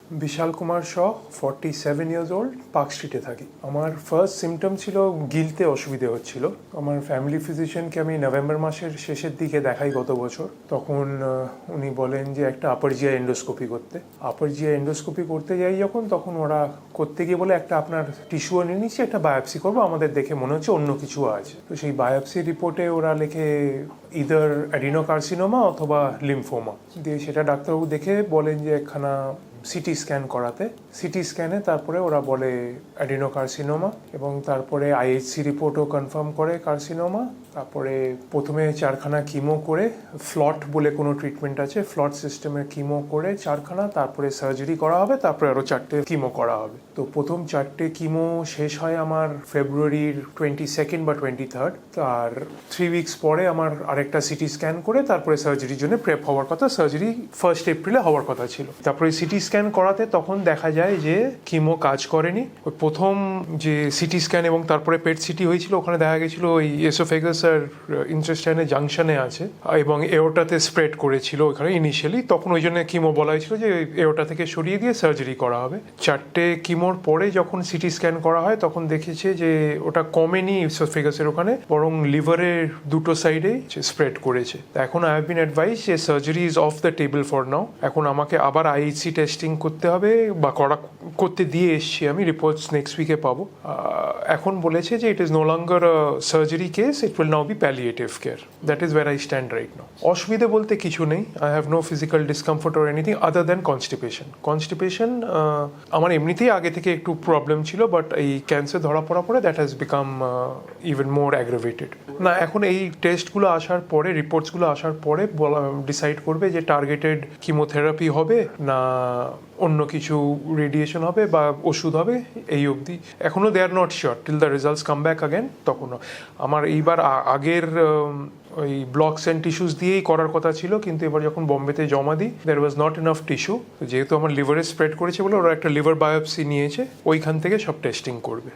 বিশাল কুমার শ 47 years old, park স্ট্রিটে থাকি। আমার ফার্স্ট সিমটম ছিল গিলতে অসুবিধে হচ্ছিল। আমার ফ্যামিলি ফিজিশিয়ানকে আমি নভেম্বর মাসের শেষের দিকে দেখাই গত বছর। তখন উনি বলেন যে একটা আপার জিআই এন্ডোস্কোপি করতে। আপার জিআই এন্ডোস্কোপি করতে যাই যখন, তখন ওরা করতে গিয়ে বলে একটা আপনার টিস্যুও নিয়ে নিচ্ছে, একটা বায়োপসি করবো, আমাদের দেখে মনে হচ্ছে অন্য কিছু আছে। তো সেই বায়োপসি রিপোর্টে ওরা লেখে ইদার অ্যাডিনোকার্সিনোমা অথবা লিম্ফোমা দিয়ে। সেটা ডাক্তারবাবু দেখে বলেন যে একখানা সিটি স্ক্যান করাতে। সিটি স্ক্যানে তারপরে ওরা বলে অ্যাডিনোকার্সিনোমা, এবং তারপরে আইএইচসি রিপোর্টও কনফার্ম করে কার্সিনোমা। তারপরে প্রথমে 4খানা কিমো করে, ফ্লট বলে কোনো ট্রিটমেন্ট আছে, ফ্লট সিস্টেমের কিমো করে 4খানা, তারপরে সার্জারি করা হবে, তারপরে আরও 4টে কিমো করা হবে। তো প্রথম 4টে কিমো শেষ হয় আমার ফেব্রুয়ারির 22 বা 23। আর 3 উইকস পরে আমার আরেকটা সিটি স্ক্যান করে তারপরে সার্জারির জন্য প্রেপ হওয়ার কথা। সার্জারি 1 এপ্রিলে হওয়ার কথা ছিল। তারপরে সিটি স্ক্যান করাতে তখন দেখা যায় যে কিমো কাজ করেনি। ওই প্রথম যে সিটি স্ক্যান এবং তারপরে পেট সিটি হয়েছিল, ওখানে দেখা গেছিল ওই এসোফেগাস আর ইন্টেস্টাইনের জাংশনে আছে এবং এওটাতে স্প্রেড করেছিল ওখানে ইনিশিয়ালি। তখন ওই জন্য কিমো বলা হয়েছিল যে এওটা থেকে সরিয়ে দিয়ে সার্জারি করা হবে। 4টে কিমোর পরে যখন সিটি স্ক্যান করা হয়, তখন দেখেছে যে ওটা কমেনি এসোফেগাসের ওখানে, বরং লিভারের দুটো সাইডেই স্প্রেড করেছে। এখন আই হ্যাভ বিন অ্যাডভাইস যে surgery is of the table for now. এখন আমাকে আবার আইএইচসি টেস্টিং করতে হবে, বা করতে দিয়ে এসছি আমি, রিপোর্টস নেক্সট উইকে পাবো। এখন বলেছে যে it is no longer surgery case, it will now be palliative care. That is where I stand right now. অসুবিধে বলতে কিছু নেই। I have no physical discomfort or anything other than constipation. আমার এমনিতেই আগে থেকে একটু প্রবলেম ছিল, বাট এই ক্যান্সার ধরা পড়ার পরে that has become even more aggravated. না, এখন এই টেস্টগুলো আসার পরে, রিপোর্টসগুলো আসার পরে ডিসাইড করবে যে টার্গেটেড কিমোথেরাপি হবে না অন্য কিছু রেডিয়েশন হবে বা ওষুধ হবে। এই অবধি এখনও they are not sure till the results come back again. তখনও আমার এইবার আগের ওই ব্লকস অ্যান্ড টিস্যুস দিয়েই করার কথা ছিল, কিন্তু এবার যখন বম্বেতে জমা দিই, দেয়ার ওয়াজ নট এনাফ টিস্যু। যেহেতু আমার লিভারে স্প্রেড করেছে বলে ওরা একটা লিভার বায়োপসি নিয়েছে, ওইখান থেকে সব টেস্টিং করবে।